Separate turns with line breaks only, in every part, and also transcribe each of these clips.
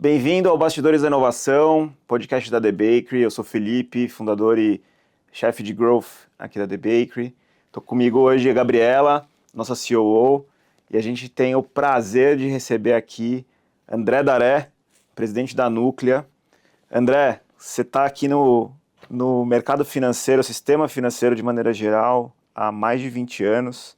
Bem-vindo ao Bastidores da Inovação, podcast da The Bakery. Eu sou Felipe, fundador e chefe de Growth aqui da The Bakery. Estou comigo hoje a Gabriela, nossa COO, e a gente tem o prazer de receber aqui André Daré, presidente da Núclea. André, você está aqui no mercado financeiro, sistema financeiro de maneira geral, há mais de 20 anos,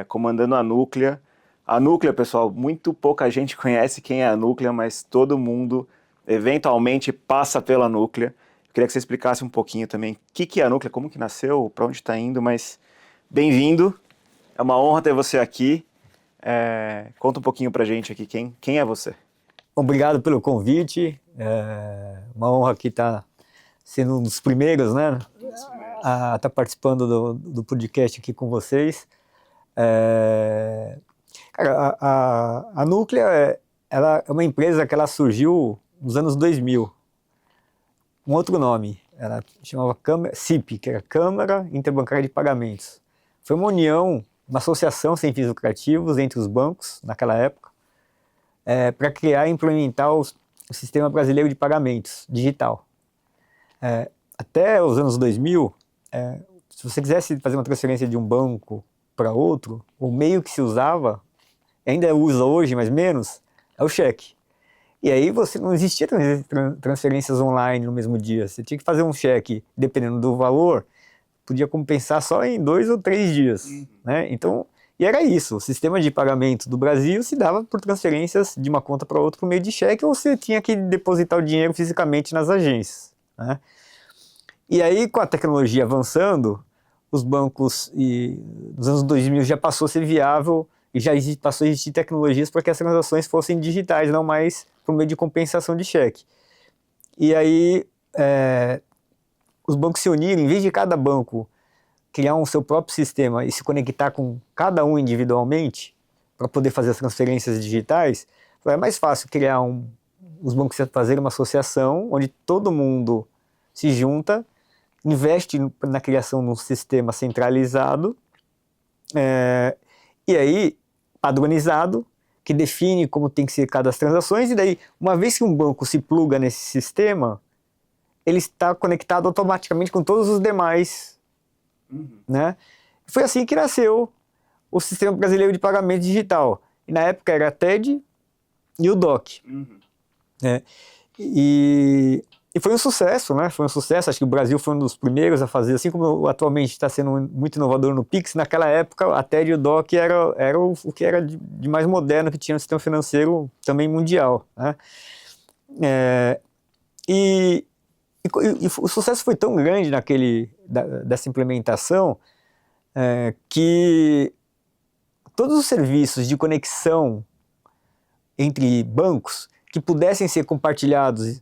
comandando a Núclea. A Núclea, pessoal, muito pouca gente conhece quem é a Núclea, mas todo mundo eventualmente passa pela Núclea. Eu queria que você explicasse um pouquinho também o que é a Núclea, como que nasceu, para onde está indo, mas bem-vindo, é uma honra ter você aqui. Conta um pouquinho para a gente aqui, quem é você?
Obrigado pelo convite, uma honra aqui estar sendo um dos primeiros, né, a estar participando do podcast aqui com vocês. Cara, a Núclea, ela é uma empresa que ela surgiu nos anos 2000, um outro nome, ela chamava CIP, que era Câmara Interbancária de Pagamentos. Foi uma união, uma associação sem fins lucrativos entre os bancos, naquela época, para criar e implementar o sistema brasileiro de pagamentos digital. Até os anos 2000, se você quisesse fazer uma transferência de um banco para outro, o meio que se usava, ainda usa hoje, mas menos, é o cheque. E aí você não existia transferências online no mesmo dia. Você tinha que fazer um cheque, dependendo do valor, podia compensar só em 2 ou 3 dias. Né? Então, e era isso. O sistema de pagamento do Brasil se dava por transferências de uma conta para outra por meio de cheque, ou você tinha que depositar o dinheiro fisicamente nas agências. Né? E aí, com a tecnologia avançando, os bancos, nos anos 2000, já passou a ser viável e já passou a existir tecnologias para que as transações fossem digitais, não mais por meio de compensação de cheque. E aí, os bancos se uniram, em vez de cada banco criar um seu próprio sistema e se conectar com cada um individualmente para poder fazer as transferências digitais, é mais fácil criar os bancos fazerem uma associação onde todo mundo se junta, investe na criação de um sistema centralizado, e aí padronizado, que define como tem que ser cada transações, e daí, uma vez que um banco se pluga nesse sistema, ele está conectado automaticamente com todos os demais. Né? Foi assim que nasceu o Sistema Brasileiro de Pagamento Digital. E na época era a TED e o DOC. Né? E foi um sucesso, né? Foi um sucesso. Acho que o Brasil foi um dos primeiros a fazer, assim como atualmente está sendo muito inovador no Pix. Naquela época, a TED e o DOC era o que era de mais moderno que tinha no sistema financeiro também mundial. Né? E o sucesso foi tão grande dessa implementação que todos os serviços de conexão entre bancos que pudessem ser compartilhados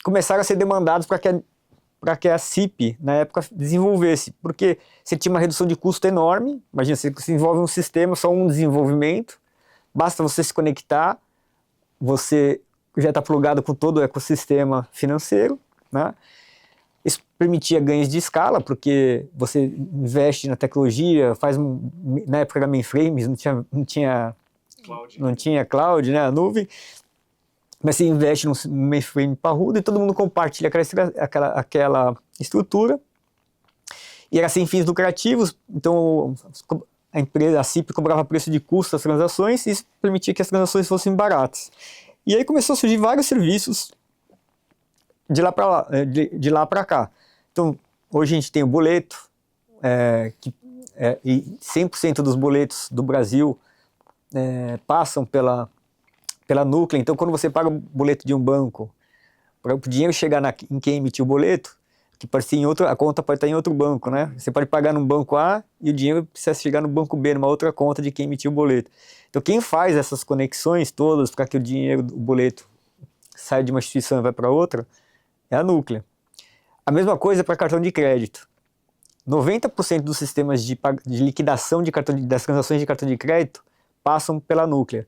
começaram a ser demandados para que a CIP, na época, desenvolvesse, porque você tinha uma redução de custo enorme. Imagina, você desenvolve um sistema, só um desenvolvimento, basta você se conectar, você já está plugado com todo o ecossistema financeiro. Né? Isso permitia ganhos de escala, porque você investe na tecnologia, na época era mainframes, não tinha cloud, né, a nuvem, mas você investe num mainframe parrudo e todo mundo compartilha aquela estrutura, e era sem fins lucrativos, então a CIP cobrava preço de custo das transações, e isso permitia que as transações fossem baratas. E aí começou a surgir vários serviços de lá para cá. Então, hoje a gente tem o boleto, e 100% dos boletos do Brasil passam pela Núclea. Então, quando você paga o boleto de um banco, para o dinheiro chegar em quem emitiu o boleto, que pode ser a conta pode estar em outro banco, né? Você pode pagar num banco A e o dinheiro precisa chegar no banco B, numa outra conta de quem emitiu o boleto. Então, quem faz essas conexões todas para que o boleto saia de uma instituição e vai para outra, é a Núclea. A mesma coisa para cartão de crédito. 90% dos sistemas de liquidação das transações de cartão de crédito passam pela Núclea.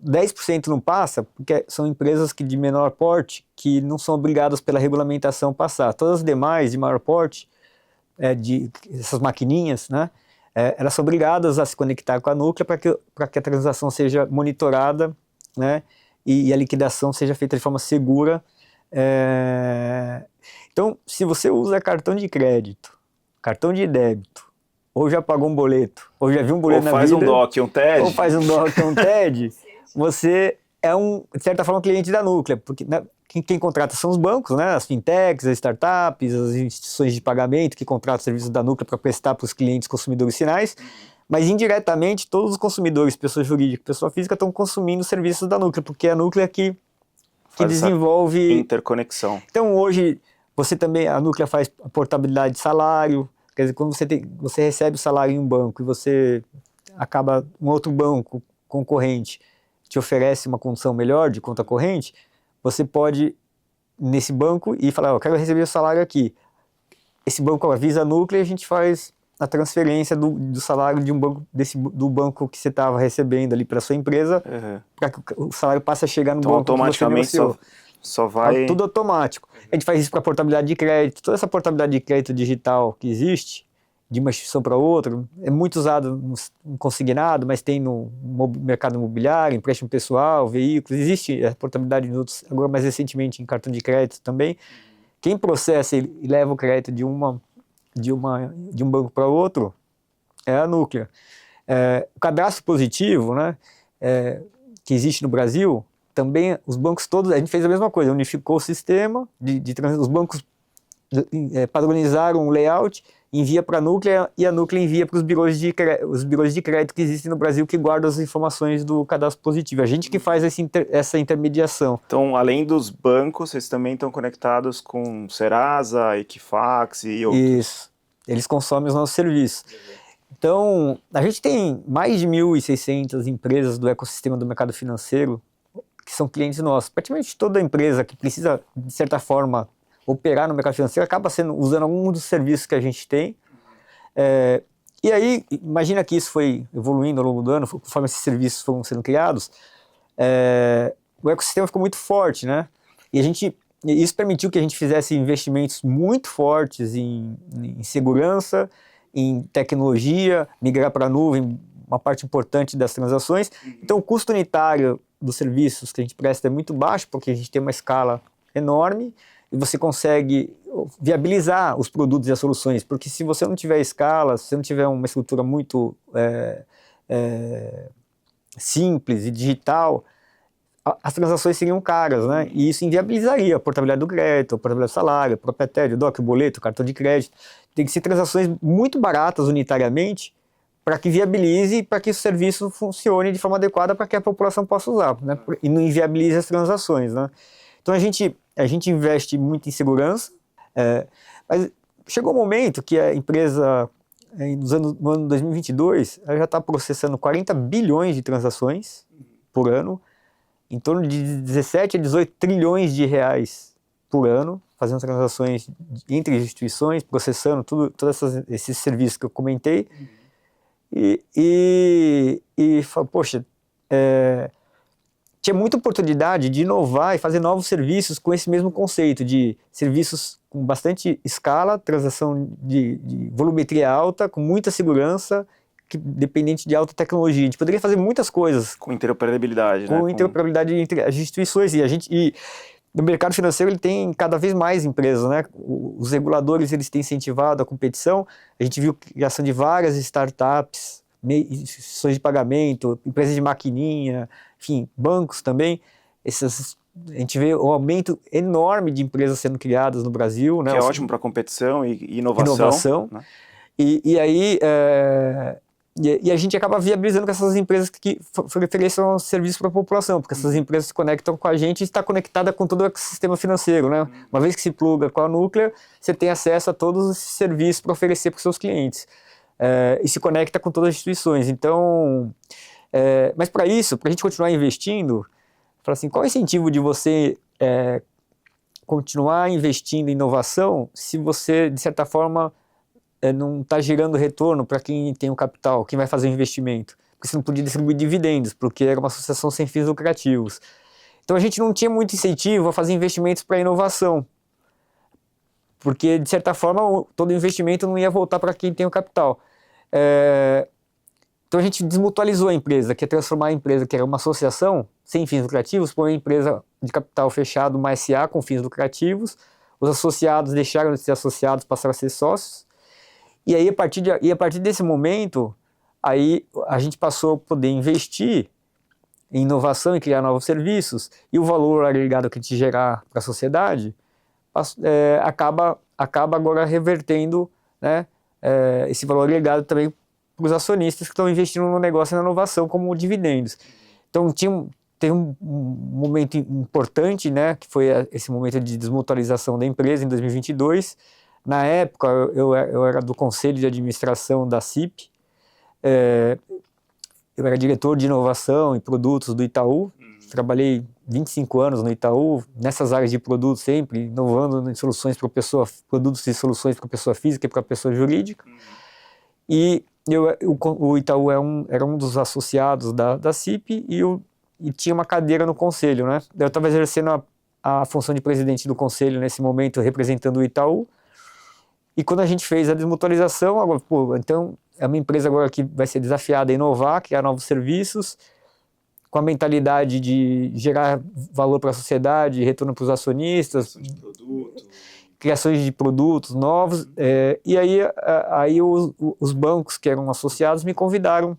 10% não passa porque são empresas de menor porte que não são obrigadas pela regulamentação a passar. Todas as demais de maior porte, essas maquininhas, né, elas são obrigadas a se conectar com a Núclea para que a transação seja monitorada né? E a liquidação seja feita de forma segura. Então, se você usa cartão de crédito, cartão de débito, ou já pagou um boleto, ou já viu um boleto na vida...
Ou faz um DOC, um TED.
Ou faz um DOC, um TED, você é de certa forma, cliente da Núclea, porque quem contrata são os bancos, né? As fintechs, as startups, as instituições de pagamento que contratam serviços da Núclea para prestar para os clientes consumidores finais, mas indiretamente todos os consumidores, pessoa jurídica e pessoa física, estão consumindo serviços da Núclea, porque é a Núclea que desenvolve...
interconexão.
Então hoje, a Núclea faz a portabilidade de salário, quer dizer, quando você recebe o salário em um banco e você um outro banco concorrente te oferece uma condição melhor de conta corrente, você pode, nesse banco, ir falar, eu quero receber o salário aqui. Esse banco avisa a Núclea e a gente faz a transferência do salário de um banco, do banco que você estava recebendo ali para sua empresa, para que o salário passe a chegar no banco
automaticamente
que você negociou.
Só vai...
Tudo automático. A gente faz isso para portabilidade de crédito. Toda essa portabilidade de crédito digital que existe, de uma instituição para outra, é muito usado no consignado, mas tem no mercado imobiliário, empréstimo pessoal, veículos. Existe a portabilidade em outros, agora mais recentemente em cartão de crédito também. Quem processa e leva o crédito de um banco para outro é a Núclea. O cadastro positivo, né, que existe no Brasil, também os bancos todos, a gente fez a mesma coisa, unificou o sistema, os bancos padronizaram o layout, envia para a Núclea e a Núclea envia para os birôs de crédito que existem no Brasil que guardam as informações do cadastro positivo. A gente que faz essa intermediação.
Então, além dos bancos, vocês também estão conectados com Serasa, Equifax e outros.
Isso. Eles consomem os nossos serviços. Então, a gente tem mais de 1.600 empresas do ecossistema do mercado financeiro que são clientes nossos. Praticamente toda empresa que precisa, de certa forma, operar no mercado financeiro acaba usando algum dos serviços que a gente tem. E aí, imagina que isso foi evoluindo ao longo do ano, conforme esses serviços foram sendo criados, o ecossistema ficou muito forte, né? E isso permitiu que a gente fizesse investimentos muito fortes em segurança, em tecnologia, migrar para a nuvem, uma parte importante das transações. Então, o custo unitário dos serviços que a gente presta é muito baixo, porque a gente tem uma escala enorme, e você consegue viabilizar os produtos e as soluções, porque se você não tiver escala, se você não tiver uma estrutura muito simples e digital, as transações seriam caras, né? E isso inviabilizaria a portabilidade do crédito, a portabilidade do salário, a proprietário, o DOC, o boleto, o cartão de crédito. Tem que ser transações muito baratas unitariamente para que viabilize, para que o serviço funcione de forma adequada para que a população possa usar, né? E não inviabilize as transações, né? Então a gente investe muito em segurança, mas chegou um momento que a empresa, no ano 2022, ela já está processando 40 bilhões de transações por ano, em torno de 17 a 18 trilhões de reais por ano, fazendo transações entre instituições, processando todos esses serviços que eu comentei. E fala, poxa, tinha muita oportunidade de inovar e fazer novos serviços com esse mesmo conceito de serviços com bastante escala, transação de volumetria alta, com muita segurança, dependente de alta tecnologia. A gente poderia fazer muitas coisas.
Com interoperabilidade, né?
Com interoperabilidade entre as instituições. E no mercado financeiro ele tem cada vez mais empresas, né? Os reguladores eles têm incentivado a competição. A gente viu a criação de várias startups, instituições de pagamento, empresas de maquininha, enfim, bancos também. A gente vê um aumento enorme de empresas sendo criadas no Brasil, né?
Que é ótimo para competição e inovação. Né?
E aí a gente acaba viabilizando com essas empresas que ofereçam serviços para a população, porque essas empresas se conectam com a gente e está conectada com todo o ecossistema financeiro, né? Uma vez que se pluga com a Núclea, você tem acesso a todos os serviços para oferecer para os seus clientes. E se conecta com todas as instituições. Então, mas para isso, para a gente continuar investindo, fala assim, qual é o incentivo de você continuar investindo em inovação se você, de certa forma, não está gerando retorno para quem tem o capital, quem vai fazer o investimento? Porque você não podia distribuir dividendos, porque era uma associação sem fins lucrativos. Então a gente não tinha muito incentivo a fazer investimentos para inovação, porque, de certa forma, todo investimento não ia voltar para quem tem o capital. Então a gente desmutualizou a empresa, que é transformar a empresa, que era uma associação sem fins lucrativos, por uma empresa de capital fechado, uma SA com fins lucrativos. Os associados deixaram de ser associados, passaram a ser sócios. E aí, a partir desse momento, aí a gente passou a poder investir em inovação e criar novos serviços, e o valor agregado que a gente gerar para a sociedade acaba agora revertendo, né, esse valor agregado também para os acionistas que estão investindo no negócio e na inovação como dividendos. Então teve um momento importante, né, que foi esse momento de desmutualização da empresa em 2022. Na época eu era do conselho de administração da CIP, eu era diretor de inovação e produtos do Itaú, trabalhei 25 anos no Itaú, nessas áreas de produtos sempre, inovando em soluções para produtos e soluções para pessoa física e para pessoa jurídica. E o Itaú era um dos associados da CIP e tinha uma cadeira no conselho, né? Eu estava exercendo a função de presidente do conselho nesse momento, representando o Itaú. E quando a gente fez a desmutualização, agora, então é uma empresa agora que vai ser desafiada a inovar, criar novos serviços, com a mentalidade de gerar valor para a sociedade, retorno para os acionistas, criações de produtos novos. E aí os bancos que eram associados me convidaram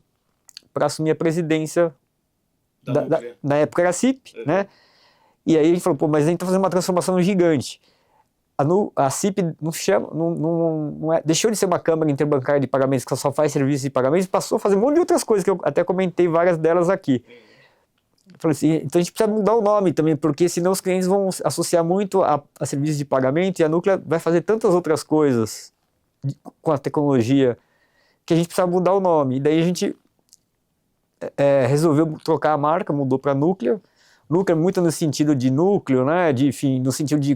para assumir a presidência na época era a CIP, né? E aí a gente falou, mas a gente está fazendo uma transformação gigante. A CIP deixou de ser uma câmara interbancária de pagamentos que só faz serviços de pagamentos, passou a fazer um monte de outras coisas, que eu até comentei várias delas aqui. Eu falei assim, então a gente precisa mudar o nome também, porque senão os clientes vão associar muito a serviços de pagamento, e a Núclea vai fazer tantas outras coisas com a tecnologia, que a gente precisa mudar o nome. E daí a gente resolveu trocar a marca, mudou para Núclea. Núcleo muito no sentido de núcleo, né? Enfim, no sentido de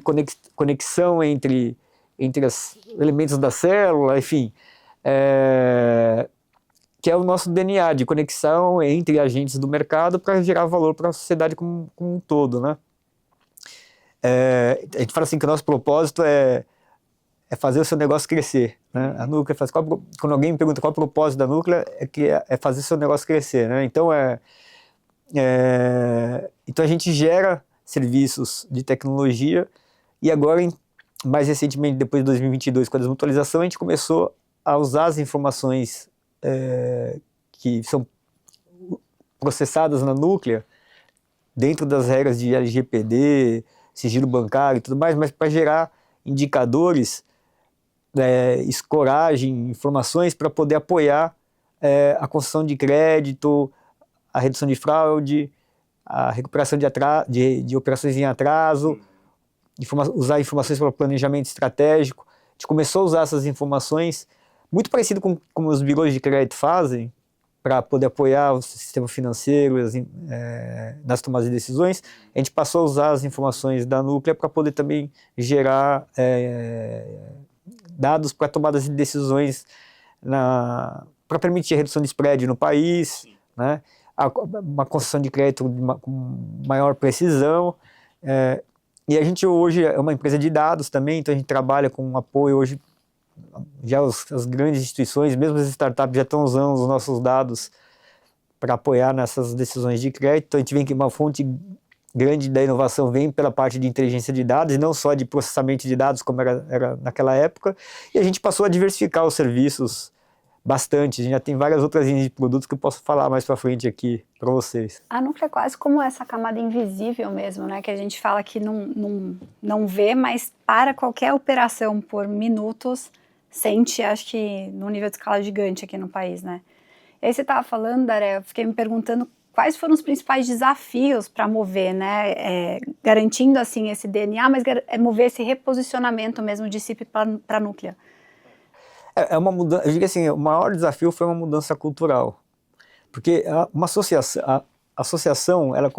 conexão entre os elementos da célula, enfim, que é o nosso DNA, de conexão entre agentes do mercado para gerar valor para a sociedade como um todo, né? A gente fala assim que o nosso propósito é fazer o seu negócio crescer, né? A Núclea faz, quando alguém me pergunta qual é o propósito da Núclea, é fazer o seu negócio crescer, né? Então então a gente gera serviços de tecnologia e agora, mais recentemente, depois de 2022, com a desmutualização, a gente começou a usar as informações que são processadas na Núclea dentro das regras de LGPD, sigilo bancário e tudo mais, mas para gerar indicadores, escoragem, informações para poder apoiar a concessão de crédito, a redução de fraude, a recuperação de operações em atraso, usar informações para planejamento estratégico. A gente começou a usar essas informações, muito parecido com como os birôs de crédito fazem, para poder apoiar o sistema financeiro nas tomadas de decisões. A gente passou a usar as informações da Núclea para poder também gerar dados para tomadas de decisões para permitir a redução de spread no país, né? Uma concessão de crédito com maior precisão. E a gente hoje é uma empresa de dados também, então a gente trabalha com apoio hoje, já as grandes instituições, mesmo as startups já estão usando os nossos dados para apoiar nessas decisões de crédito. Então a gente vê que uma fonte grande da inovação vem pela parte de inteligência de dados, e não só de processamento de dados como era naquela época, e a gente passou a diversificar os serviços bastante. A gente já tem várias outras linhas de produtos que eu posso falar mais para frente aqui para vocês.
A Núclea é quase como essa camada invisível mesmo, né? Que a gente fala que não vê, mas para qualquer operação por minutos, sente, acho que, num nível de escala gigante aqui no país, né? E aí você estava falando, Daré, eu fiquei me perguntando quais foram os principais desafios para mover, né? Garantindo, assim, esse DNA, mas mover esse reposicionamento mesmo de CIP para a Núclea.
É uma mudança, eu digo assim, o maior desafio foi uma mudança cultural, porque uma associação, ela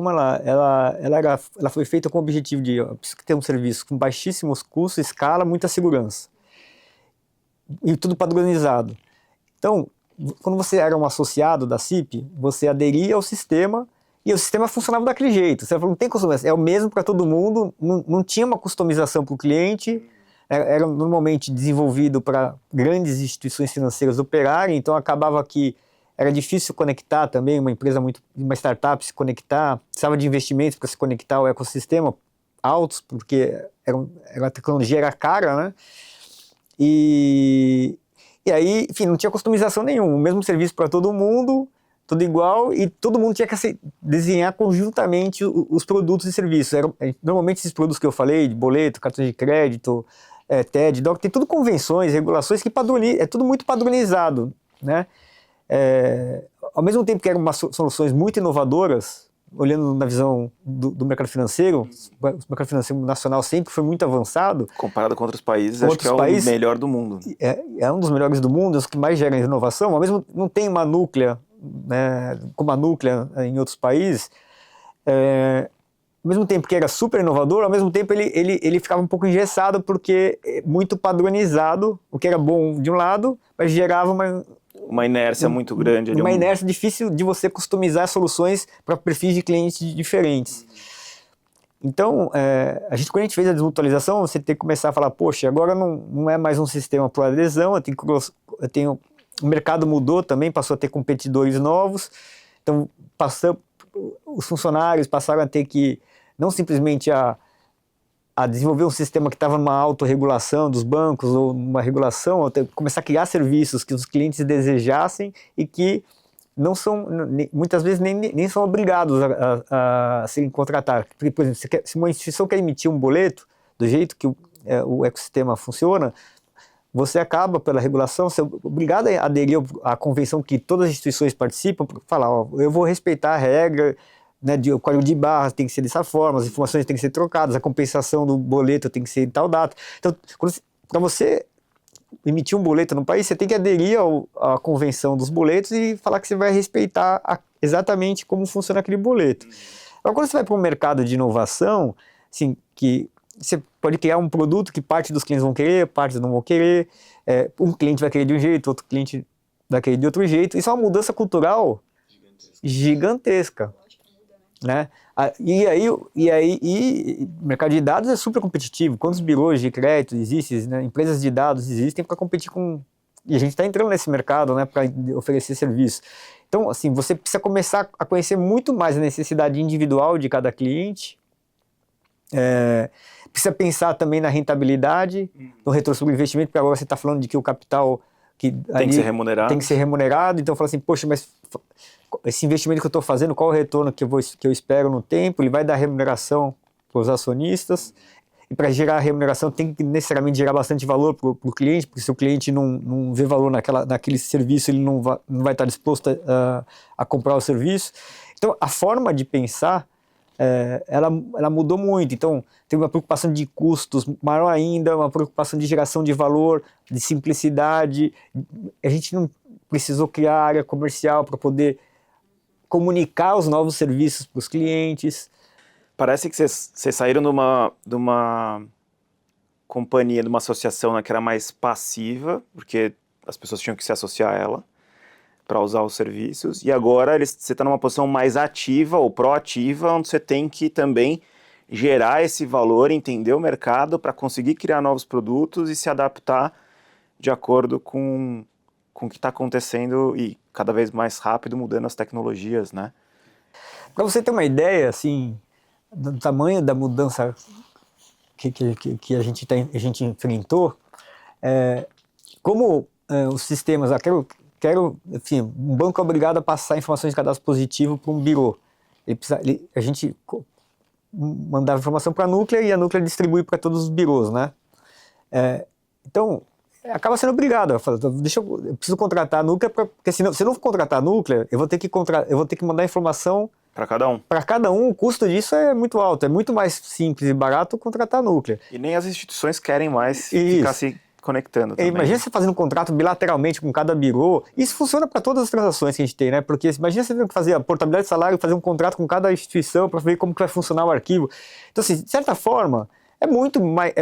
foi feita com o objetivo de ter um serviço com baixíssimos custos, escala, muita segurança, e tudo padronizado. Então, quando você era um associado da CIP, você aderia ao sistema, e o sistema funcionava daquele jeito. Você falou, não tem customização, é o mesmo para todo mundo, não tinha uma customização para o cliente. Era normalmente desenvolvido para grandes instituições financeiras operarem, então acabava que era difícil conectar também, uma startup se conectar, precisava de investimentos para se conectar ao ecossistema altos, porque a tecnologia era cara, né? E aí, enfim, não tinha customização nenhuma, o mesmo serviço para todo mundo, tudo igual, e todo mundo tinha que desenhar conjuntamente os produtos e serviços. Normalmente esses produtos que eu falei, de boleto, cartão de crédito, TED, DOC, tem tudo convenções, regulações que é tudo muito padronizado, né? Ao mesmo tempo que eram soluções muito inovadoras, olhando na visão do mercado financeiro, o mercado financeiro nacional sempre foi muito avançado.
Comparado com outros países, acho que é o melhor do mundo.
É um dos melhores do mundo, os que mais geram inovação, ao mesmo não tem uma núclea, né, como a núclea em outros países, ao mesmo tempo que era super inovador, ao mesmo tempo ele ficava um pouco engessado, porque muito padronizado, o que era bom de um lado, mas gerava
uma inércia muito grande.
Uma inércia difícil de você customizar soluções para perfis de clientes diferentes. Então, quando a gente fez a desmutualização, você tem que começar a falar, poxa, agora não é mais um sistema por adesão, o mercado mudou também, passou a ter competidores novos, então os funcionários passaram a ter que, não simplesmente a desenvolver um sistema que estava numa autorregulação dos bancos ou uma regulação, até começar a criar serviços que os clientes desejassem e que não são, muitas vezes nem são obrigados a serem contratados. Porque, por exemplo, se uma instituição quer emitir um boleto, do jeito que o ecossistema funciona, você acaba, pela regulação, ser obrigado a aderir à convenção que todas as instituições participam, para falar, eu vou respeitar a regra, né, o código de barras tem que ser dessa forma, as informações têm que ser trocadas, a compensação do boleto tem que ser em tal data. Então, para você emitir um boleto no país, você tem que aderir à convenção dos boletos e falar que você vai respeitar exatamente como funciona aquele boleto. Agora, quando você vai para um mercado de inovação, assim, que você pode criar um produto que parte dos clientes vão querer, parte não vão querer, um cliente vai querer de um jeito, outro cliente vai querer de outro jeito. Isso é uma mudança cultural gigantesca. Né? E o mercado de dados é super competitivo. Quantos birôs de crédito existem, né? Empresas de dados existem para competir com... E a gente está entrando nesse mercado, né, para oferecer serviço. Então, assim, você precisa começar a conhecer muito mais a necessidade individual de cada cliente. Precisa pensar também na rentabilidade, no retorno sobre investimento, porque agora você está falando de que o capital
tem que ser remunerado.
Tem que ser remunerado. Então, fala assim, poxa, mas esse investimento que eu estou fazendo, qual o retorno que eu espero no tempo? Ele vai dar remuneração para os acionistas, e para gerar remuneração tem que necessariamente gerar bastante valor para o cliente, porque se o cliente não vê valor naquele serviço, ele não vai estar disposto a comprar o serviço. Então, a forma de pensar, ela mudou muito. Então, tem uma preocupação de custos maior ainda, uma preocupação de geração de valor, de simplicidade. A gente não precisou criar área comercial para poder comunicar os novos serviços para os clientes.
Parece que vocês saíram de uma companhia, de uma associação, né, que era mais passiva, porque as pessoas tinham que se associar a ela para usar os serviços, e agora você está numa posição mais ativa ou proativa, onde você tem que também gerar esse valor, entender o mercado para conseguir criar novos produtos e se adaptar de acordo com o que está acontecendo e cada vez mais rápido mudando as tecnologias, né?
Para você ter uma ideia, assim, do tamanho da mudança que a gente enfrentou, como os sistemas, enfim, um banco é obrigado a passar informações de cadastro positivo para um birô. A gente mandava informação para a Núclea e a Núclea distribui para todos os birôs, né? Então, acaba sendo obrigado. Eu preciso contratar a Núclea, porque se eu não contratar a Núclea, eu vou ter que mandar informação
para cada um.
Para cada um, o custo disso é muito alto. É muito mais simples e barato contratar a Núclea.
E nem as instituições querem mais ficar se conectando também.
Imagina você fazendo um contrato bilateralmente com cada birô. Isso funciona para todas as transações que a gente tem, né? Porque imagina você tendo que fazer a portabilidade de salário, fazer um contrato com cada instituição para ver como que vai funcionar o arquivo. Então, assim, de certa forma, é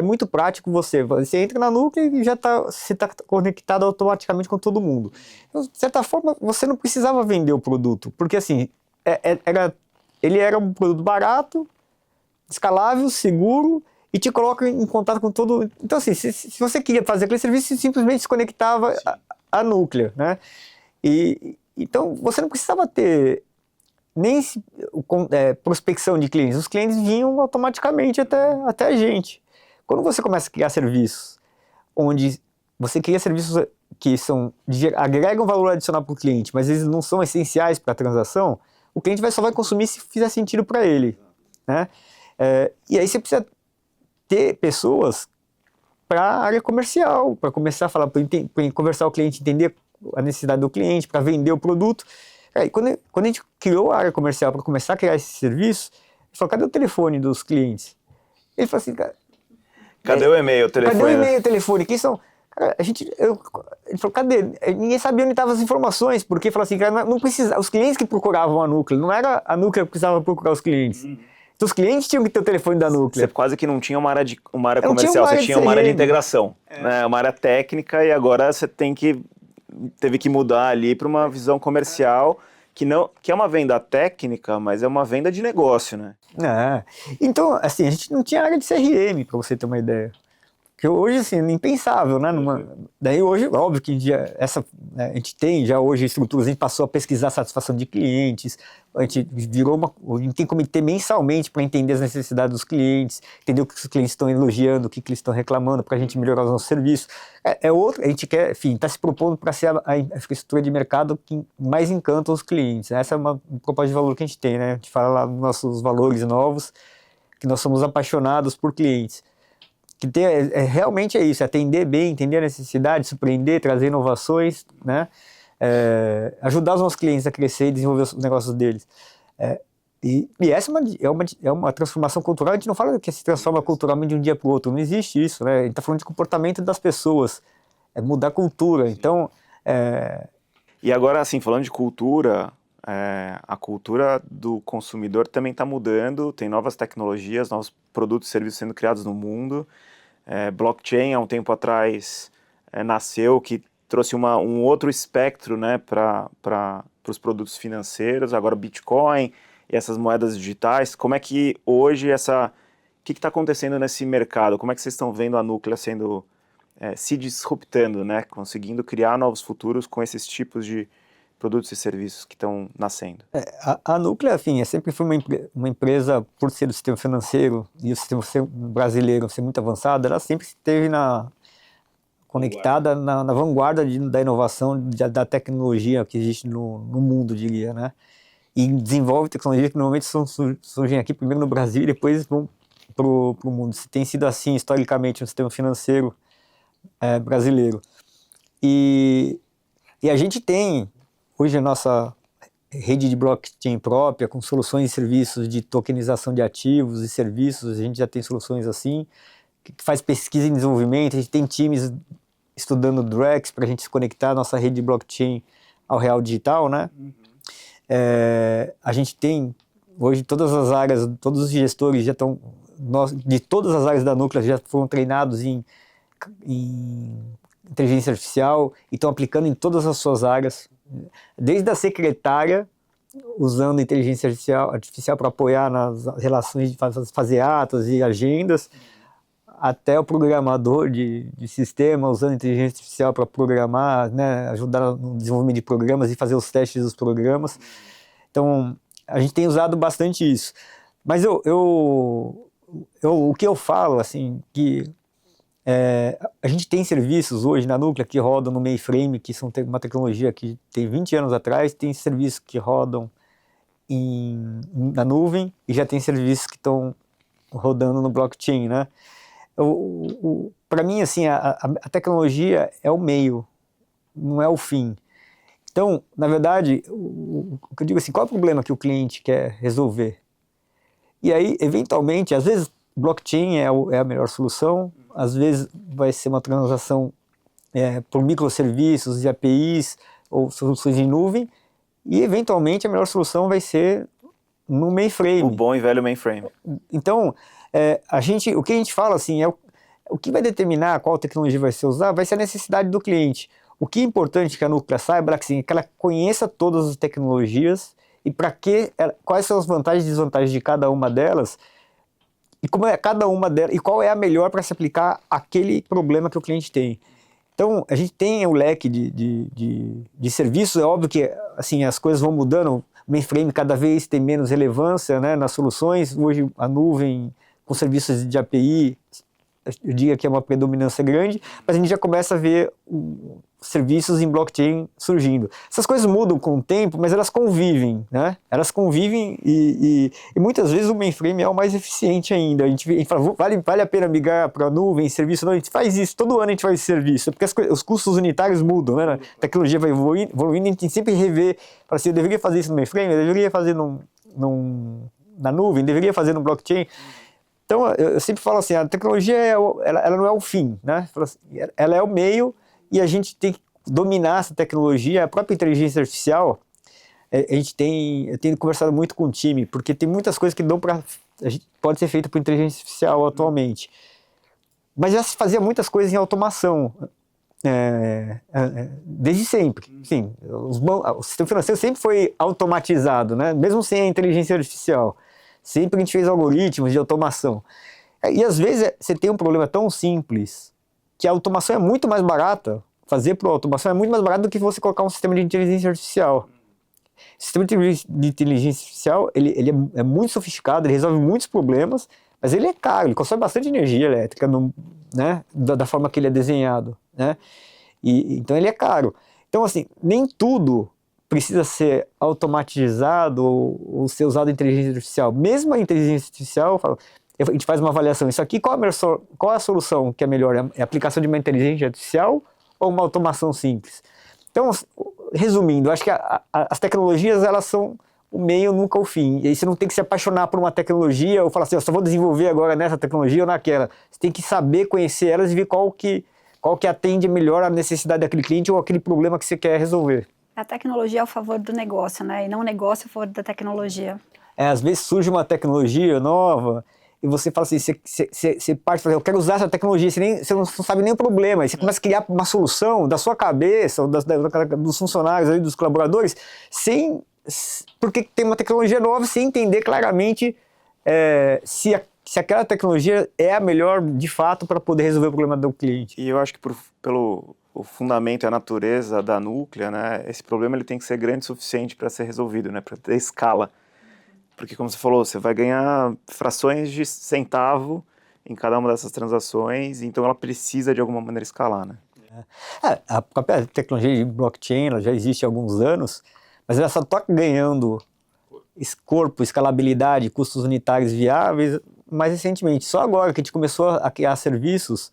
muito prático você entra na Núclea e você está conectado automaticamente com todo mundo. Então, de certa forma, você não precisava vender o produto, porque assim, ele era um produto barato, escalável, seguro, e te coloca em contato com todo... Então, assim, se você queria fazer aquele serviço, você simplesmente se conectava à Núclea, né? E Então, você não precisava ter nem prospecção de clientes. Os clientes vinham automaticamente até a gente. Quando você começa a criar serviços, onde você cria serviços que agregam valor adicional para o cliente, mas eles não são essenciais para a transação, o cliente só vai consumir se fizer sentido para ele, né? E aí você precisa ter pessoas para a área comercial, para começar a falar, para conversar com o cliente, entender a necessidade do cliente, para vender o produto. E quando a gente criou a área comercial para começar a criar esse serviço, ele falou, cadê o telefone dos clientes? Ele falou assim, cara...
Cadê o e-mail, o telefone?
Cadê o e-mail, o telefone? Quem são... Cara, ele falou, cadê? Ninguém sabia onde estavam as informações, porque falou assim, cara, não precisa, os clientes que procuravam a Núclea, não era a Núclea que precisava procurar os clientes. Então os clientes tinham que ter o telefone da Núclea.
Você quase que não tinha uma área comercial, você tinha uma área de integração, né? Uma área técnica, e agora você teve que mudar ali para uma visão comercial, que é uma venda técnica, mas é uma venda de negócio, né?
Então, assim, a gente não tinha área de CRM, para você ter uma ideia. Que hoje, assim, é impensável, né? Daí hoje, óbvio que a gente tem já hoje estruturas, a gente passou a pesquisar a satisfação de clientes, a gente tem comitê mensalmente para entender as necessidades dos clientes, entender o que os clientes estão elogiando, o que eles estão reclamando, para a gente melhorar os nossos serviços. A gente quer, enfim, está se propondo para ser a infraestrutura de mercado que mais encanta os clientes. Essa é uma proposta de valor que a gente tem, né? A gente fala lá dos nossos valores novos, que nós somos apaixonados por clientes. Que realmente é isso, atender bem, entender a necessidade, surpreender, trazer inovações, né? Ajudar os nossos clientes a crescer e desenvolver os negócios deles. E essa é uma transformação cultural. A gente não fala que se transforma culturalmente de um dia para o outro, não existe isso, né? A gente está falando de comportamento das pessoas, é mudar a cultura. Então,
E agora, assim, falando de cultura, a cultura do consumidor também está mudando, tem novas tecnologias, novos produtos e serviços sendo criados no mundo. Blockchain, há um tempo atrás, nasceu, que trouxe um outro espectro, né, para os produtos financeiros. Agora Bitcoin e essas moedas digitais. Como é que hoje o que está acontecendo nesse mercado? Como é que vocês estão vendo a Núclea se disruptando, né, conseguindo criar novos futuros com esses tipos de produtos e serviços que estão nascendo?
A Núclea, enfim, sempre foi uma empresa, por ser do sistema financeiro e o sistema brasileiro ser muito avançado, ela sempre esteve conectada na vanguarda da inovação, da tecnologia que existe no mundo, diria, né? E desenvolve tecnologia que normalmente surgem aqui primeiro no Brasil e depois vão para o mundo. Tem sido assim, historicamente, no sistema financeiro brasileiro. E a gente tem hoje a nossa rede de blockchain própria, com soluções e serviços de tokenização de ativos e serviços. A gente já tem soluções assim, que faz pesquisa e desenvolvimento. A gente tem times estudando Drex para a gente se conectar a nossa rede de blockchain ao real digital, né? A gente tem hoje todas as áreas, todos os gestores já estão, de todas as áreas da Núclea já foram treinados em inteligência artificial e estão aplicando em todas as suas áreas. Desde a secretária, usando inteligência artificial para apoiar nas relações de fazer atas e agendas, até o programador de sistema, usando inteligência artificial para programar, né, ajudar no desenvolvimento de programas e fazer os testes dos programas. Então, a gente tem usado bastante isso. Mas o que eu falo, assim, que a gente tem serviços hoje na Núclea que rodam no mainframe, que são uma tecnologia que tem 20 anos atrás, tem serviços que rodam na nuvem e já tem serviços que estão rodando no blockchain, né? Para mim, assim, a tecnologia é o meio, não é o fim. Então, na verdade, o que eu digo assim, qual é o problema que o cliente quer resolver? E aí, eventualmente, às vezes, blockchain é a melhor solução, às vezes vai ser uma transação por microserviços e APIs ou soluções em nuvem, e eventualmente a melhor solução vai ser no mainframe.
O bom e velho mainframe.
Então, o que a gente fala assim, o que vai determinar qual tecnologia vai ser usada vai ser a necessidade do cliente. O que é importante que a Núclea saiba assim, que ela conheça todas as tecnologias e quais são as vantagens e desvantagens de cada uma delas, e como é cada uma delas, e qual é a melhor para se aplicar àquele problema que o cliente tem. Então, a gente tem o leque de serviços, é óbvio que assim, as coisas vão mudando, o mainframe cada vez tem menos relevância, né, nas soluções, hoje a nuvem com serviços de API, eu diria que é uma predominância grande, mas a gente já começa a ver serviços em blockchain surgindo. Essas coisas mudam com o tempo, mas elas convivem, né? Elas convivem e muitas vezes o mainframe é o mais eficiente ainda. A gente fala, vale a pena migrar para a nuvem, serviço? Não, a gente faz isso, todo ano a gente faz esse serviço, porque os custos unitários mudam, né? A tecnologia vai evoluindo, a gente sempre revê, fala assim, eu deveria fazer isso no mainframe, eu deveria fazer na nuvem, deveria fazer no blockchain. Então, eu sempre falo assim, a tecnologia ela não é o fim, né? Ela é o meio e a gente tem que dominar essa tecnologia. A própria inteligência artificial, eu tenho conversado muito com o time, porque tem muitas coisas que pode ser feita por inteligência artificial atualmente. Mas já se fazia muitas coisas em automação, desde sempre. Sim, o sistema financeiro sempre foi automatizado, né? Mesmo sem a inteligência artificial. Sempre a gente fez algoritmos de automação. E às vezes você tem um problema tão simples que a automação é muito mais barata, fazer por automação é muito mais barato do que você colocar um sistema de inteligência artificial. O sistema de inteligência artificial ele é muito sofisticado, ele resolve muitos problemas, mas ele é caro, ele consome bastante energia elétrica, né, da forma que ele é desenhado, né? Então ele é caro. Então assim, nem tudo precisa ser automatizado ou ser usado a inteligência artificial. Mesmo a inteligência artificial, a gente faz uma avaliação. Isso aqui, qual é a solução que é melhor? É a aplicação de uma inteligência artificial ou uma automação simples? Então, resumindo, acho que as tecnologias, elas são o meio, nunca o fim. E aí você não tem que se apaixonar por uma tecnologia ou falar assim, eu só vou desenvolver agora nessa tecnologia ou naquela. Você tem que saber conhecer elas e ver qual que atende melhor a necessidade daquele cliente ou aquele problema que você quer resolver.
A tecnologia é a favor do negócio, né? E não o negócio a favor da tecnologia.
Às vezes surge uma tecnologia nova e você fala assim, você parte e fala, eu quero usar essa tecnologia, você não sabe nem o problema. Aí você começa a criar uma solução da sua cabeça, ou dos funcionários, ali, dos colaboradores, porque tem uma tecnologia nova, sem entender claramente se aquela tecnologia é a melhor, de fato, para poder resolver o problema do cliente.
E eu acho que pelo o fundamento e a natureza da Núclea, né, esse problema ele tem que ser grande o suficiente para ser resolvido, né, para ter escala. Porque, como você falou, você vai ganhar frações de centavo em cada uma dessas transações, então ela precisa de alguma maneira escalar, né?
A própria tecnologia de blockchain ela já existe há alguns anos, mas ela só está ganhando corpo, escalabilidade, custos unitários viáveis mais recentemente. Só agora que a gente começou a criar serviços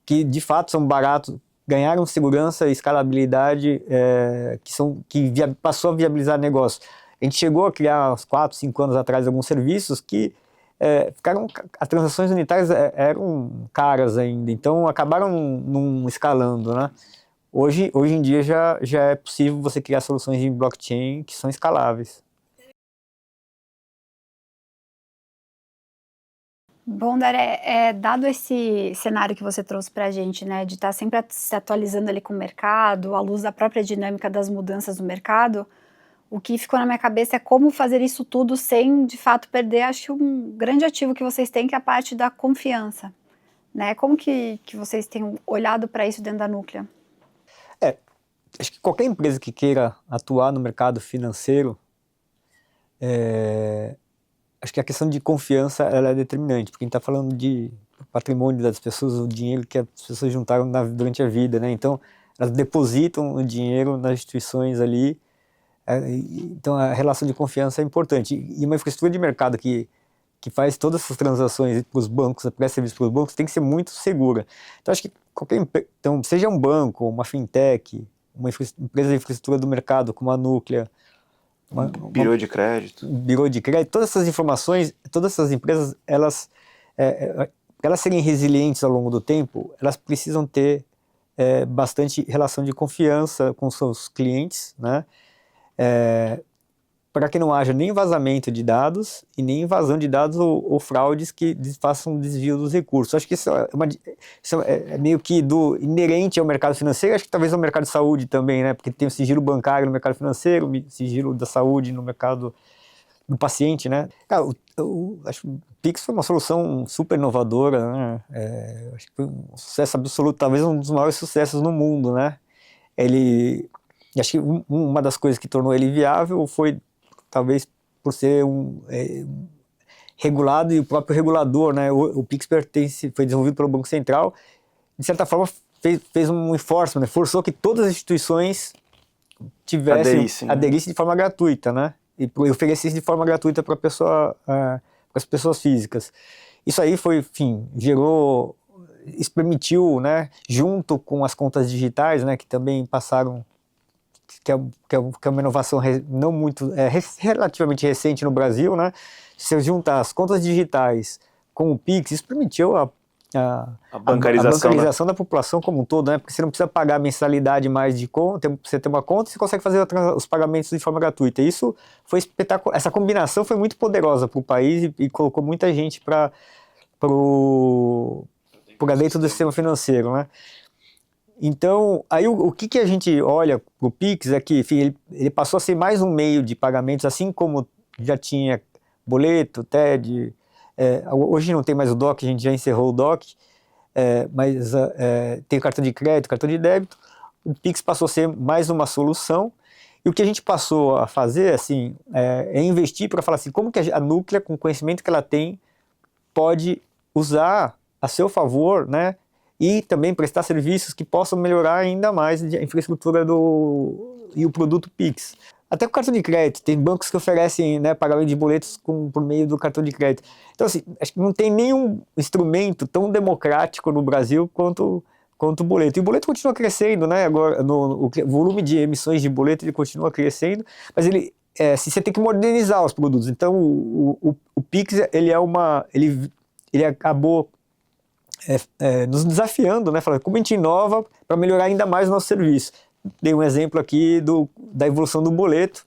que de fato são baratos, ganharam segurança e escalabilidade, que passou a viabilizar negócio. A gente chegou a criar uns 4, 5 anos atrás alguns serviços que as transações unitárias eram caras ainda, então acabaram não escalando, né? Hoje em dia já é possível você criar soluções em blockchain que são escaláveis.
Bom, Daré, dado esse cenário que você trouxe para a gente, né, de estar sempre se atualizando ali com o mercado, à luz da própria dinâmica das mudanças do mercado, o que ficou na minha cabeça é como fazer isso tudo sem, de fato, perder, acho que um grande ativo que vocês têm, que é a parte da confiança, né? Como que vocês têm olhado para isso dentro da Núclea?
Acho que qualquer empresa que queira atuar no mercado financeiro, acho que a questão de confiança ela é determinante, porque a gente está falando de patrimônio das pessoas, o dinheiro que as pessoas juntaram durante a vida, né? Então, elas depositam o dinheiro nas instituições ali, então a relação de confiança é importante. E uma infraestrutura de mercado que faz todas essas transações para os bancos, presta serviço para os bancos, tem que ser muito segura. Então, acho que então, seja um banco, uma fintech, uma empresa de infraestrutura do mercado, como a Núclea,
Birô de crédito.
Birô de crédito, todas essas informações, todas essas empresas, elas serem resilientes ao longo do tempo, elas precisam ter bastante relação de confiança com seus clientes, né? Para que não haja nem vazamento de dados e nem invasão de dados ou fraudes que façam desvio dos recursos. Acho que isso é meio que inerente ao mercado financeiro, acho que talvez ao mercado de saúde também, né? Porque tem o sigilo bancário no mercado financeiro, o sigilo da saúde no mercado do paciente, né? Cara, acho que o Pix foi uma solução super inovadora, né? Acho que foi um sucesso absoluto, talvez um dos maiores sucessos no mundo, né? Acho que uma das coisas que tornou ele viável foi talvez por ser regulado e o próprio regulador, né? O Pix foi desenvolvido pelo Banco Central, de certa forma fez um enforcement, né? Forçou que todas as instituições aderissem de forma gratuita, né? E oferecesse de forma gratuita para as pessoas físicas. Isso aí foi, enfim, isso permitiu, né, junto com as contas digitais, né, que também passaram, que é uma inovação não muito, relativamente recente no Brasil, né? Se você juntar as contas digitais com o Pix, isso permitiu a bancarização da população como um todo, né? Porque você não precisa pagar mensalidade mais de conta, você tem uma conta e você consegue fazer os pagamentos de forma gratuita. Isso foi espetacular. Essa combinação foi muito poderosa para o país e colocou muita gente para dentro do sistema financeiro, né? Então, aí o que a gente olha para o Pix é que, enfim, ele passou a ser mais um meio de pagamentos, assim como já tinha boleto, TED. Hoje não tem mais o DOC, a gente já encerrou o DOC, mas tem cartão de crédito, cartão de débito. O Pix passou a ser mais uma solução. E o que a gente passou a fazer, assim, é investir para falar assim, como que a Núclea, com o conhecimento que ela tem, pode usar a seu favor, né? E também prestar serviços que possam melhorar ainda mais a infraestrutura e o produto Pix. Até com o cartão de crédito, tem bancos que oferecem, né, pagamento de boletos por meio do cartão de crédito. Então, assim, acho que não tem nenhum instrumento tão democrático no Brasil quanto o boleto. E o boleto continua crescendo, né? Agora, o volume de emissões de boleto ele continua crescendo, mas você tem que modernizar os produtos. Então, o Pix ele acabou nos desafiando, né? Falando como a gente inova para melhorar ainda mais o nosso serviço. Dei um exemplo aqui da evolução do boleto,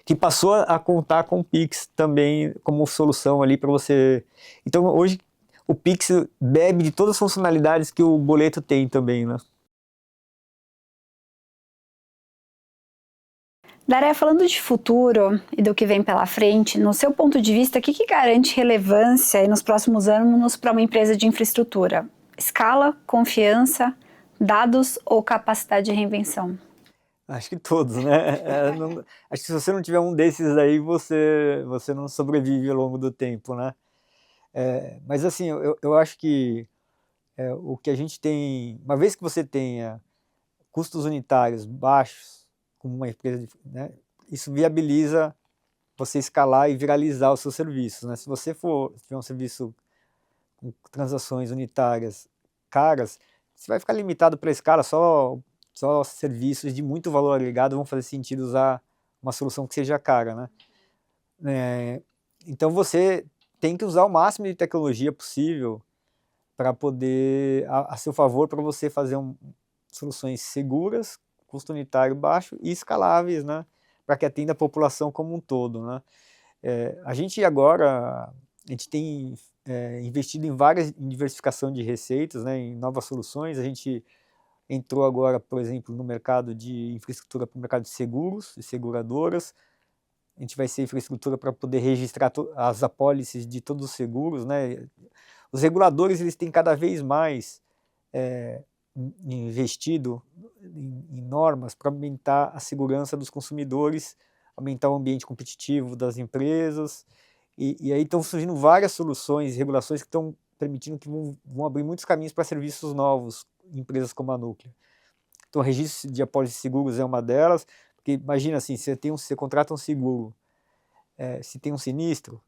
que passou a contar com o Pix também como solução ali para você. Então, hoje, o Pix bebe de todas as funcionalidades que o boleto tem também, né?
Daré, falando de futuro e do que vem pela frente, no seu ponto de vista, o que garante relevância nos próximos anos para uma empresa de infraestrutura? Escala, confiança, dados ou capacidade de reinvenção?
Acho que todos, né? Acho que se você não tiver um desses aí, você não sobrevive ao longo do tempo, né? Mas assim, eu acho que o que a gente tem, uma vez que você tenha custos unitários baixos, como uma empresa, né, isso viabiliza você escalar e viralizar os seus serviços, né? Se você tiver um serviço com transações unitárias caras, você vai ficar limitado pela escala, só serviços de muito valor agregado vão fazer sentido usar uma solução que seja cara, né? Então você tem que usar o máximo de tecnologia possível para poder, a seu favor, para você fazer soluções seguras, custo unitário baixo e escaláveis, né? Para que atenda a população como um todo, né? A gente tem investido em diversificação de receitas, né? Em novas soluções. A gente entrou agora, por exemplo, no mercado de infraestrutura para o mercado de seguros e seguradoras. A gente vai ser infraestrutura para poder registrar as apólices de todos os seguros, né? Os reguladores eles têm cada vez mais investido em normas para aumentar a segurança dos consumidores, aumentar o ambiente competitivo das empresas, e aí estão surgindo várias soluções e regulações que estão permitindo que vão abrir muitos caminhos para serviços novos em empresas como a Núclea. Então, o registro de apólices de seguros é uma delas, porque imagina assim, você contrata um seguro, se tem um sinistro,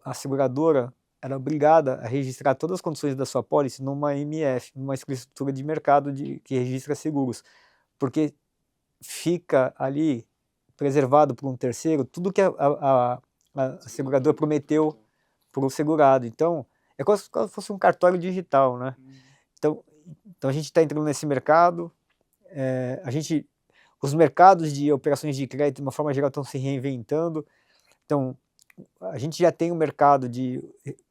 a seguradora era obrigada a registrar todas as condições da sua apólice numa MF, numa escritura de mercado que registra seguros, porque fica ali preservado por um terceiro tudo que a seguradora prometeu para o segurado. Então, é como se fosse um cartório digital, né? Então a gente está entrando nesse mercado, os mercados de operações de crédito, de uma forma geral, estão se reinventando. Então, a gente já tem um mercado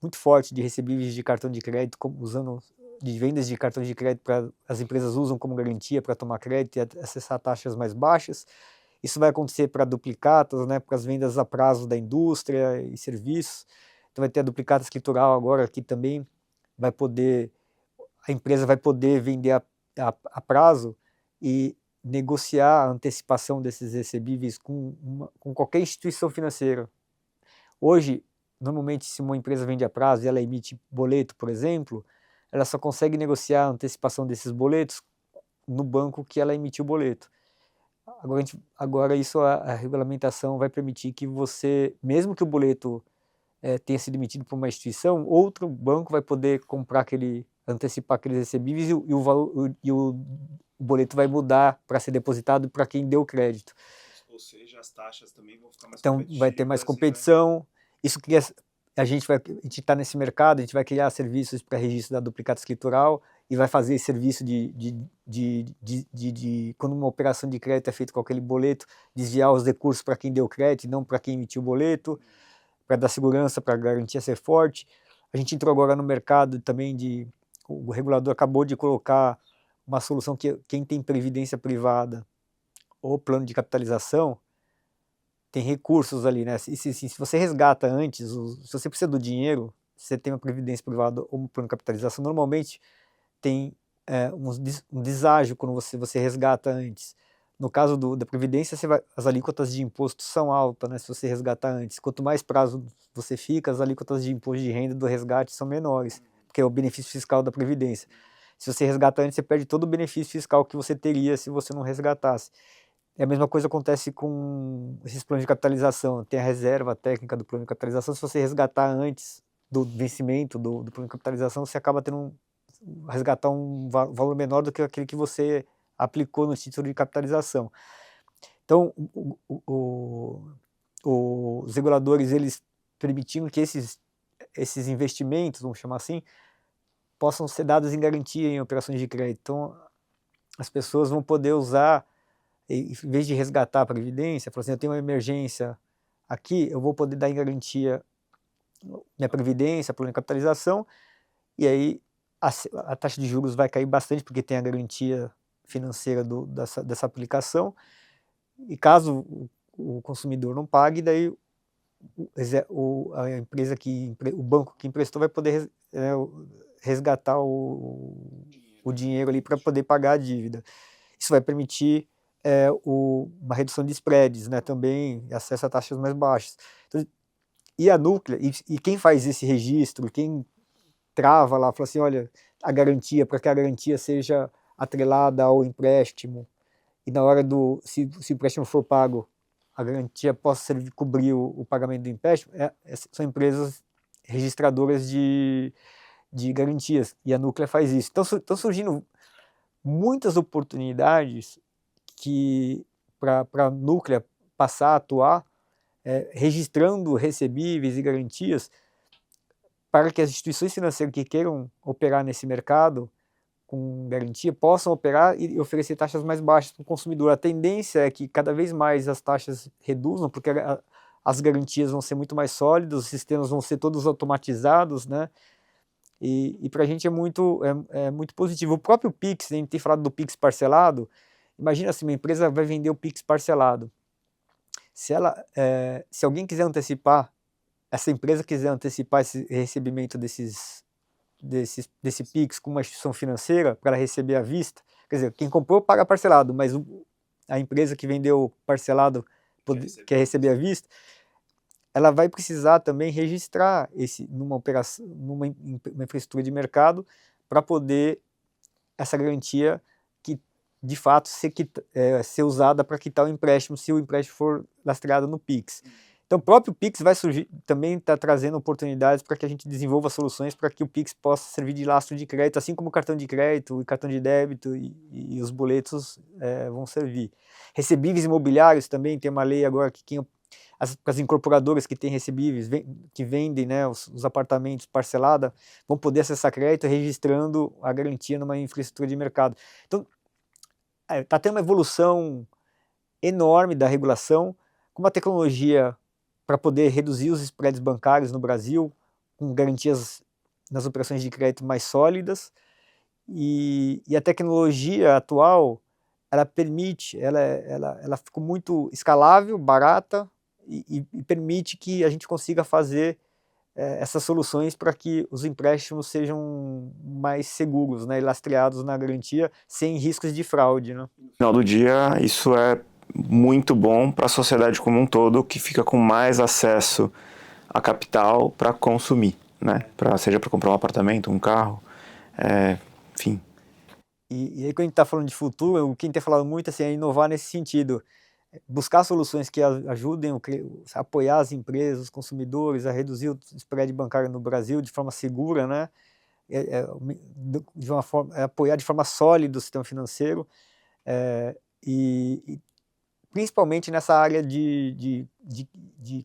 muito forte de recebíveis de cartão de crédito, de vendas de cartões de crédito, as empresas usam como garantia para tomar crédito e acessar taxas mais baixas. Isso vai acontecer para duplicatas, né, para as vendas a prazo da indústria e serviços. Então vai ter a duplicata escritural agora que também vai poder, a empresa vai poder vender a prazo e negociar a antecipação desses recebíveis com qualquer instituição financeira. Hoje, normalmente, se uma empresa vende a prazo e ela emite boleto, por exemplo, ela só consegue negociar a antecipação desses boletos no banco que ela emitiu o boleto. Agora isso, a regulamentação vai permitir que você, mesmo que o boleto tenha sido emitido por uma instituição, outro banco vai poder antecipar aqueles recebíveis e o boleto vai mudar para ser depositado para quem deu crédito.
Ou seja, as taxas também vão ficar mais
Então vai ter mais competição. Isso cria, a gente está nesse mercado, a gente vai criar serviços para registro da duplicata escritural e vai fazer esse serviço de quando uma operação de crédito é feita com aquele boleto, desviar os recursos para quem deu crédito e não para quem emitiu o boleto, para dar segurança, para a garantia ser forte. A gente entrou agora no mercado também o regulador acabou de colocar uma solução que quem tem previdência privada ou plano de capitalização tem recursos ali, né? Se você resgata antes, se você precisa do dinheiro, você tem uma previdência privada ou um plano de capitalização, normalmente tem um deságio quando você resgata antes. No caso da previdência, as alíquotas de imposto são altas, né? Se você resgatar antes. Quanto mais prazo você fica, as alíquotas de imposto de renda do resgate são menores, porque é o benefício fiscal da previdência. Se você resgata antes, você perde todo o benefício fiscal que você teria se você não resgatasse. E a mesma coisa acontece com esses planos de capitalização. Tem a reserva técnica do plano de capitalização. Se você resgatar antes do vencimento do plano de capitalização, você acaba tendo resgatar um valor menor do que aquele que você aplicou no título de capitalização. Então, os reguladores, eles permitiram que esses investimentos, vamos chamar assim, possam ser dados em garantia em operações de crédito. Então, as pessoas vão poder usar, em vez de resgatar a previdência, falar assim, eu tenho uma emergência aqui, eu vou poder dar em garantia minha previdência, plano de capitalização, e aí a taxa de juros vai cair bastante, porque tem a garantia financeira dessa aplicação, e caso o consumidor não pague, daí a empresa o banco que emprestou vai poder resgatar o dinheiro ali para poder pagar a dívida. Isso vai permitir uma redução de spreads, né, também acesso a taxas mais baixas. Então, e a Núclea, e quem faz esse registro, quem trava lá, fala assim, olha, a garantia, para que a garantia seja atrelada ao empréstimo, e na hora se o empréstimo for pago, a garantia possa cobrir o pagamento do empréstimo, são empresas registradoras de garantias, e a Núclea faz isso. Então estão surgindo muitas oportunidades para a Núclea passar a atuar, registrando recebíveis e garantias, para que as instituições financeiras que queiram operar nesse mercado com garantia possam operar e oferecer taxas mais baixas para o consumidor. A tendência é que cada vez mais as taxas reduzam, porque as garantias vão ser muito mais sólidas, os sistemas vão ser todos automatizados, né? E para a gente é muito positivo. O próprio Pix, a gente tem falado do Pix parcelado. Imagina assim, uma empresa vai vender o Pix parcelado. Se alguém quiser antecipar, essa empresa quiser antecipar esse recebimento desse Pix com uma instituição financeira para ela receber à vista, quer dizer, quem comprou paga parcelado, mas a empresa que vendeu parcelado quer receber à vista, ela vai precisar também registrar numa operação, numa infraestrutura de mercado, para poder essa garantia que de fato ser usada para quitar o empréstimo, se o empréstimo for lastreado no Pix. Então o próprio Pix vai surgir, também está trazendo oportunidades para que a gente desenvolva soluções para que o Pix possa servir de lastro de crédito, assim como o cartão de crédito, o cartão de débito e os boletos vão servir. Recebíveis imobiliários também, tem uma lei agora que as incorporadoras que têm recebíveis, que vendem, né, os apartamentos parcelada, vão poder acessar crédito registrando a garantia numa infraestrutura de mercado. Então, está tendo uma evolução enorme da regulação, com uma tecnologia para poder reduzir os spreads bancários no Brasil, com garantias nas operações de crédito mais sólidas, e a tecnologia atual ela permite, ela ficou muito escalável, barata e permite que a gente consiga fazer essas soluções para que os empréstimos sejam mais seguros, né, e lastreados na garantia, sem riscos de fraude, né?
No final do dia, isso é muito bom para a sociedade como um todo, que fica com mais acesso a capital para consumir, né? Seja para comprar um apartamento, um carro, enfim.
E aí, quando a gente está falando de futuro, o que a gente tem falado muito assim, é inovar nesse sentido, buscar soluções que ajudem a apoiar as empresas, os consumidores, a reduzir o spread bancário no Brasil de forma segura, né? De uma forma, apoiar de forma sólida o sistema financeiro, e principalmente nessa área de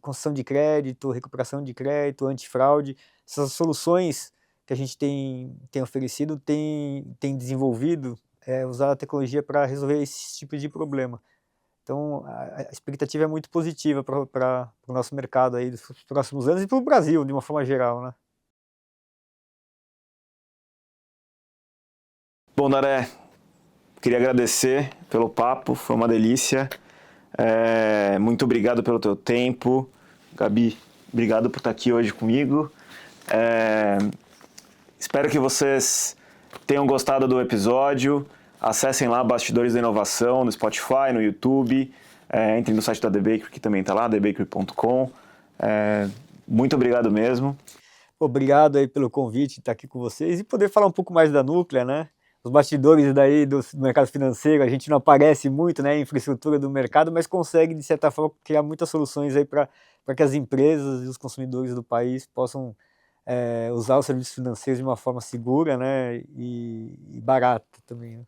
concessão de crédito, recuperação de crédito, antifraude. Essas soluções que a gente tem oferecido, tem desenvolvido, usar a tecnologia para resolver esse tipo de problema. Então, a expectativa é muito positiva para o nosso mercado aí dos próximos anos e para o Brasil, de uma forma geral, né?
Bom, Daré, queria agradecer pelo papo, foi uma delícia. Muito obrigado pelo teu tempo. Gabi, obrigado por estar aqui hoje comigo. Espero que vocês tenham gostado do episódio. Acessem lá Bastidores da Inovação no Spotify, no YouTube. Entrem no site da The Bakery, que também está lá, thebakery.com. Muito obrigado mesmo.
Obrigado aí pelo convite de estar aqui com vocês e poder falar um pouco mais da Núclea, né? Os bastidores daí do mercado financeiro, a gente não aparece muito, né, infraestrutura do mercado, mas consegue, de certa forma, criar muitas soluções aí para que as empresas e os consumidores do país possam usar os serviços financeiros de uma forma segura, né, e barata também, né?